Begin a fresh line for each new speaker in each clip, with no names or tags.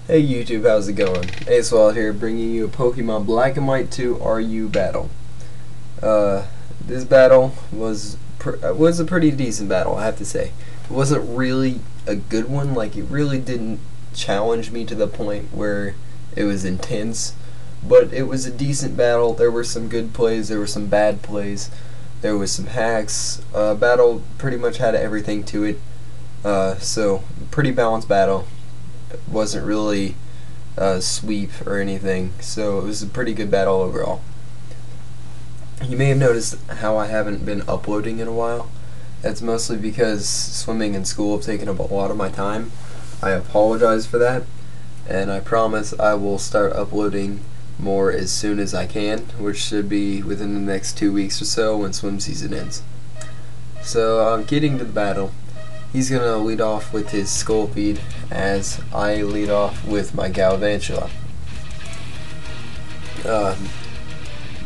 Hey YouTube, how's it going? HaxRUs here, bringing you a Pokemon Black and White 2 RU battle. This battle was a pretty decent battle, I have to say. It wasn't really a good one, like it really didn't challenge me to the point where it was intense, but it was a decent battle. There were some good plays, there were some bad plays, there was some hacks. Battle pretty much had everything to it, so pretty balanced battle. It wasn't really a sweep or anything, so it was a pretty good battle overall. You may have noticed how I haven't been uploading in a while. That's mostly because swimming and school have taken up a lot of my time. I apologize for that, and I promise I will start uploading more as soon as I can, which should be within the next 2 weeks or so when swim season ends. So getting to the battle. He's going to lead off with his Scolipede as I lead off with my Galvantula.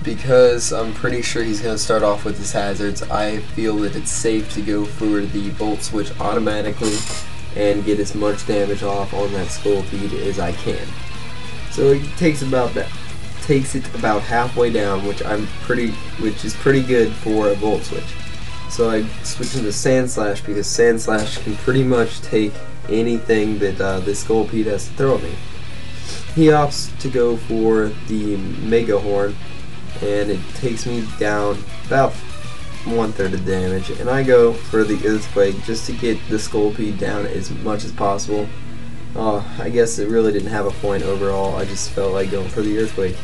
Because I'm pretty sure he's going to start off with his hazards, I feel that it's safe to go for the Volt Switch automatically and get as much damage off on that Scolipede as I can. So it takes it about halfway down, which is pretty good for a Volt Switch. So I switch into Sand Slash because Sand Slash can pretty much take anything that this Scolipede has to throw at me. He opts to go for the Mega Horn, and it takes me down about 1/3 of the damage, and I go for the Earthquake just to get the Scolipede down as much as possible. I guess it really didn't have a point overall, I just felt like going for the Earthquake,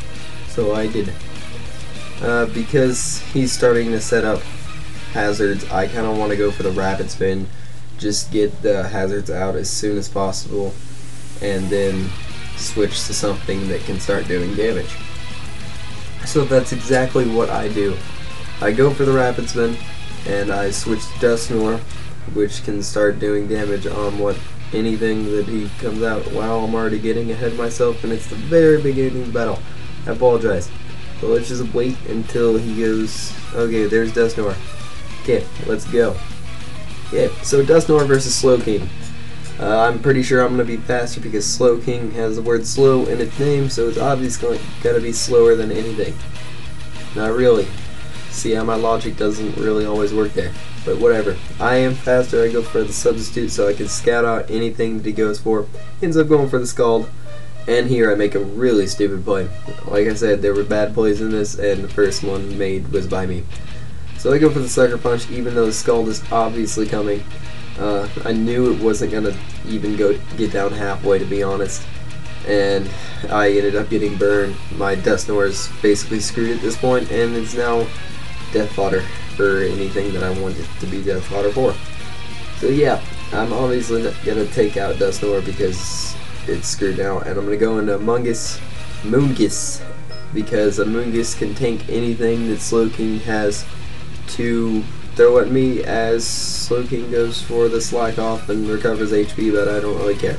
so I did. Because he's starting to set up hazards, I kind of want to go for the Rapid Spin, just get the hazards out as soon as possible, and then switch to something that can start doing damage. So that's exactly what I do. I go for the Rapid Spin, and I switch to Dusknoir, which can start doing damage on anything that he comes out. Wow, I'm already getting ahead of myself, and it's the very beginning of the battle. I apologize. So let's just wait until he goes. Okay, there's Dusknoir. Okay, let's go. Okay, so Dusknoir versus Slowking. I'm pretty sure I'm going to be faster because Slowking has the word slow in its name, so it's obviously going to be slower than anything. Not really. See how my logic doesn't really always work there. But whatever. I am faster, I go for the substitute so I can scout out anything that he goes for. Ends up going for the Scald. And here I make a really stupid play. Like I said, there were bad plays in this, and the first one made was by me. So I go for the Sucker Punch, even though the Scald is obviously coming. I knew it wasn't going to even get down halfway, to be honest. And I ended up getting burned. My Dusknoir is basically screwed at this point, and it's now death fodder for anything that I want it to be death fodder for. So yeah, I'm obviously going to take out Dusknoir because it's screwed now, and I'm going to go into Moongus, because a Moongus can tank anything that Slowking has to throw at me, as Slowking goes for the Slack Off and recovers HP, but I don't really care.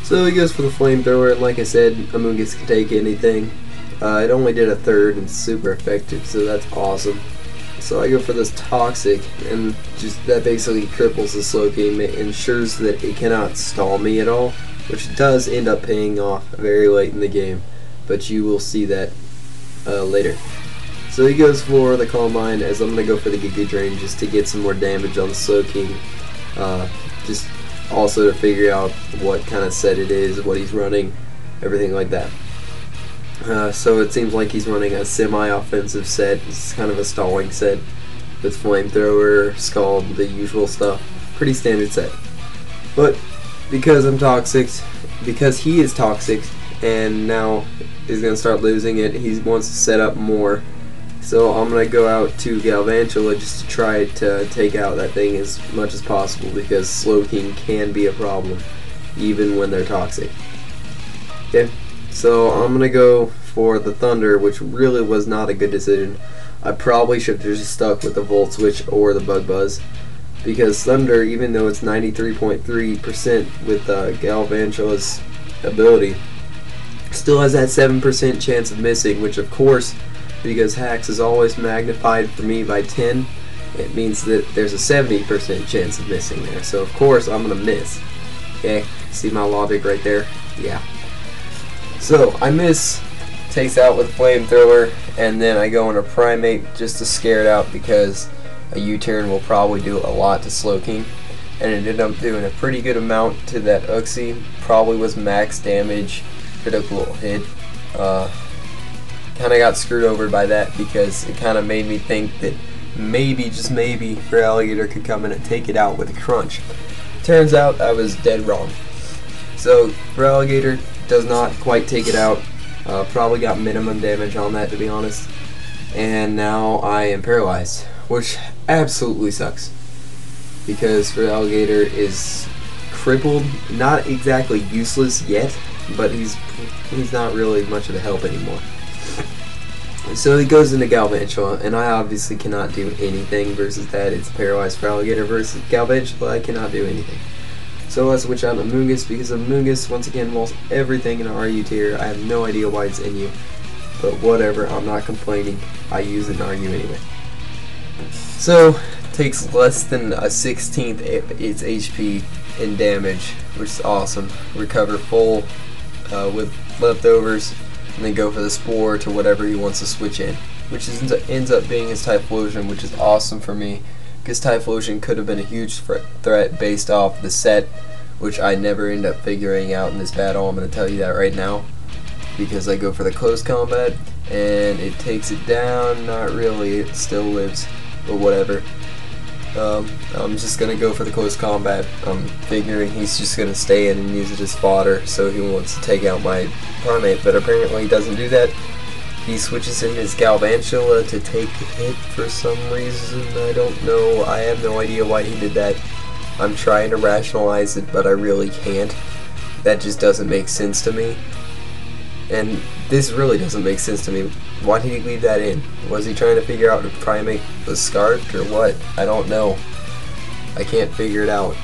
So he goes for the Flamethrower, and like I said, Amoonguss can take anything. It only did 1/3 and it's super effective, so that's awesome. So I go for this Toxic, and just that basically cripples the Slowking. It ensures that it cannot stall me at all, which does end up paying off very late in the game, but you will see that later. So he goes for the Calm Mind, as I'm going to go for the Giga Drain just to get some more damage on the Slowking. Just also to figure out what kind of set it is, what he's running, everything like that. So it seems like he's running a semi-offensive set. It's kind of a stalling set with Flamethrower, Scald, the usual stuff. Pretty standard set. But because he is toxic and now he's going to start losing it, he wants to set up more. So I'm going to go out to Galvantula just to try to take out that thing as much as possible, because Slowking can be a problem even when they're toxic. Okay, so I'm going to go for the Thunder, which really was not a good decision. I probably should have just stuck with the Volt Switch or the Bug Buzz, because Thunder, even though it's 93.3% with Galvantula's ability, still has that 7% chance of missing, which of course, because Hax is always magnified for me by 10, it means that there's a 70% chance of missing there. So of course I'm going to miss. Okay, See my logic right there? Yeah. So I miss, takes out with flamethrower, and then I go into primate just to scare it out because a U-turn will probably do a lot to Slowking, and it ended up doing a pretty good amount to that Uxie. Probably was max damage, critical hit. Kind of got screwed over by that because it kind of made me think that maybe, just maybe, Feraligatr could come in and take it out with a crunch. Turns out I was dead wrong. So Feraligatr does not quite take it out. Probably got minimum damage on that, to be honest. And now I am paralyzed, which absolutely sucks because Feraligatr is crippled. Not exactly useless yet, but he's not really much of a help anymore. So he goes into Galvantula, and I obviously cannot do anything versus that. It's paralyzed Feraligatr versus Galvantula. I cannot do anything. So I switch out to Mungus because Mungus once again lost everything in RU tier. I have no idea why it's in you, but whatever, I'm not complaining. I use it in RU anyway. So takes less than a 16th its HP in damage, which is awesome. Recover full with leftovers, and then go for the Spore to whatever he wants to switch in, which ends up being his Typhlosion, which is awesome for me because Typhlosion could have been a huge threat based off the set, which I never end up figuring out in this battle. I'm going to tell you that right now because I go for the close combat and it takes it down. Not really, it still lives, but whatever. I'm just going to go for the close combat. I'm figuring he's just going to stay in and use it as fodder, so he wants to take out my primate, but apparently he doesn't do that. He switches in his Galvantula to take the hit for some reason. I don't know. I have no idea why he did that. I'm trying to rationalize it, but I really can't. That just doesn't make sense to me. And this really doesn't make sense to me. Why did he leave that in? Was he trying to figure out if primate was scarfed or what? I don't know. I can't figure it out.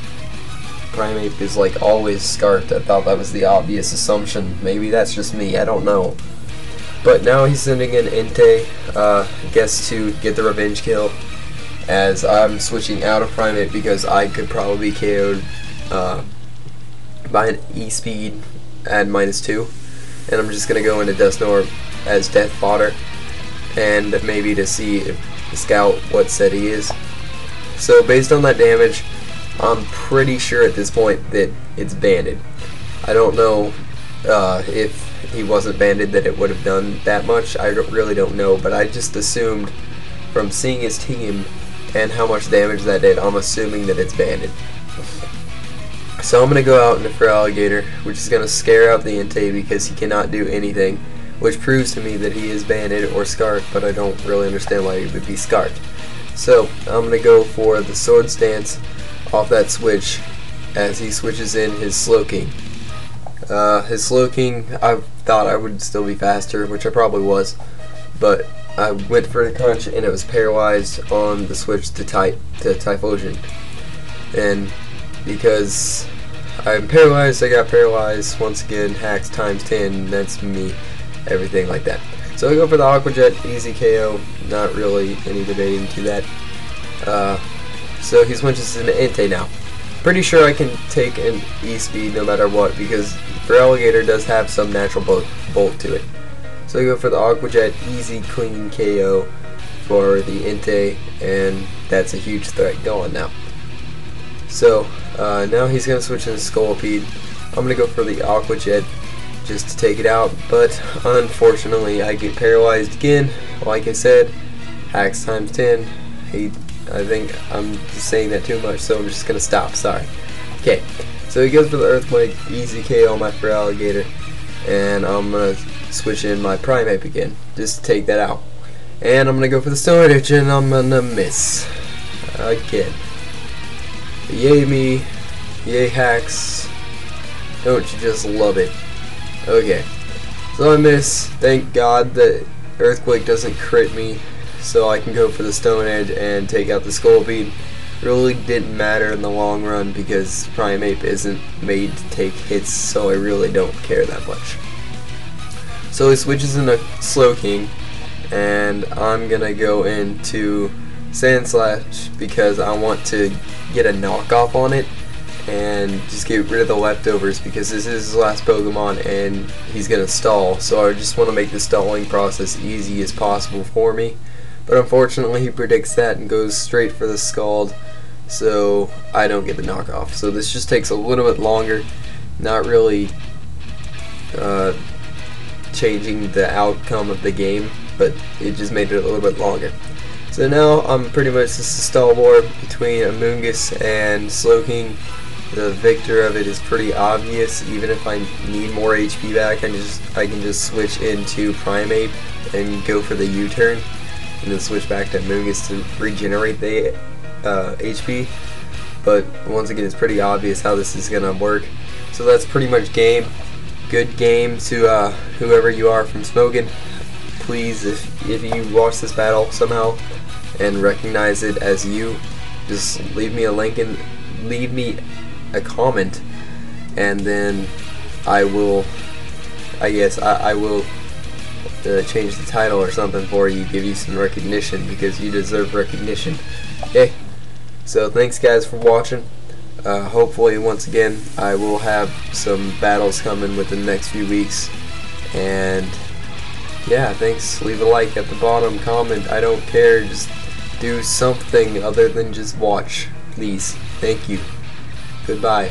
Primate is like always scarfed. I thought that was the obvious assumption. Maybe that's just me. I don't know. But now he's sending in Entei, I guess to get the revenge kill, as I'm switching out of primate because I could probably be KO'd by an E-speed at -2. And I'm just going to go into Dusknoir as death fodder, and maybe to see if scout what set he is. So based on that damage, I'm pretty sure at this point that it's banded. I don't know if he wasn't banded that it would have done that much. I really don't know, but I just assumed from seeing his team and how much damage that did, I'm assuming that it's banded. So I'm going to go out into Feraligatr, which is going to scare out the Entei because he cannot do anything, which proves to me that he is banded or scarfed, but I don't really understand why he would be scarfed. So I'm going to go for the Sword Stance off that switch as he switches in his Slowking. His Slowking, I thought I would still be faster, which I probably was, but I went for the crunch and it was paralyzed on the switch to Typhlosion. And because I'm paralyzed, I got paralyzed. Once again, hacks times 10, that's me, everything like that. So I go for the Aqua Jet, easy KO, not really any debating to that. So he switches into Entei now. Pretty sure I can take an E-speed no matter what, because Feraligatr does have some natural bolt to it. So I go for the Aqua Jet, easy, clean KO for the Entei, and that's a huge threat going now. So now he's going to switch into Scolipede. I'm going to go for the Aqua Jet just to take it out, but unfortunately I get paralyzed again. Like I said, hacks times 10. I think I'm just saying that too much, so I'm just going to stop. Sorry. Okay, so he goes for the Earthquake, easy KO on my Feraligatr, and I'm going to switch in my Primate again, just to take that out. And I'm going to go for the Stone Edge, and I'm going to miss. Again. Yay me. Yay hacks. Don't you just love it. Okay, so I miss. Thank God that Earthquake doesn't crit me, so I can go for the Stone Edge and take out the Scolipede. Really didn't matter in the long run because Primeape isn't made to take hits, so I really don't care that much. So he switches into Slowking, and I'm gonna go into Sandslash because I want to get a knockoff on it, and just get rid of the leftovers, because this is his last Pokemon and he's gonna stall. So I just want to make the stalling process easy as possible for me. But unfortunately he predicts that and goes straight for the Scald, so I don't get the knockoff. So this just takes a little bit longer, not really changing the outcome of the game, but it just made it a little bit longer. So now I'm pretty much just a stall war between Amoonguss and Slowking. The victor of it is pretty obvious. Even if I need more HP back, I can just switch into Primeape and go for the U-turn, and then switch back to Amoonguss to regenerate the HP. But once again, it's pretty obvious how this is gonna work. So that's pretty much game. Good game to whoever you are from Smokin. Please, if you watch this battle somehow and recognize it as you, just leave me a link and leave me a comment, and then I will, I guess I will change the title or something for you, give you some recognition, because you deserve recognition. Okay, so thanks guys for watching. Hopefully once again I will have some battles coming within the next few weeks, and yeah, thanks. Leave a like at the bottom, comment, I don't care, just do something other than just watch, please. Thank you. Goodbye.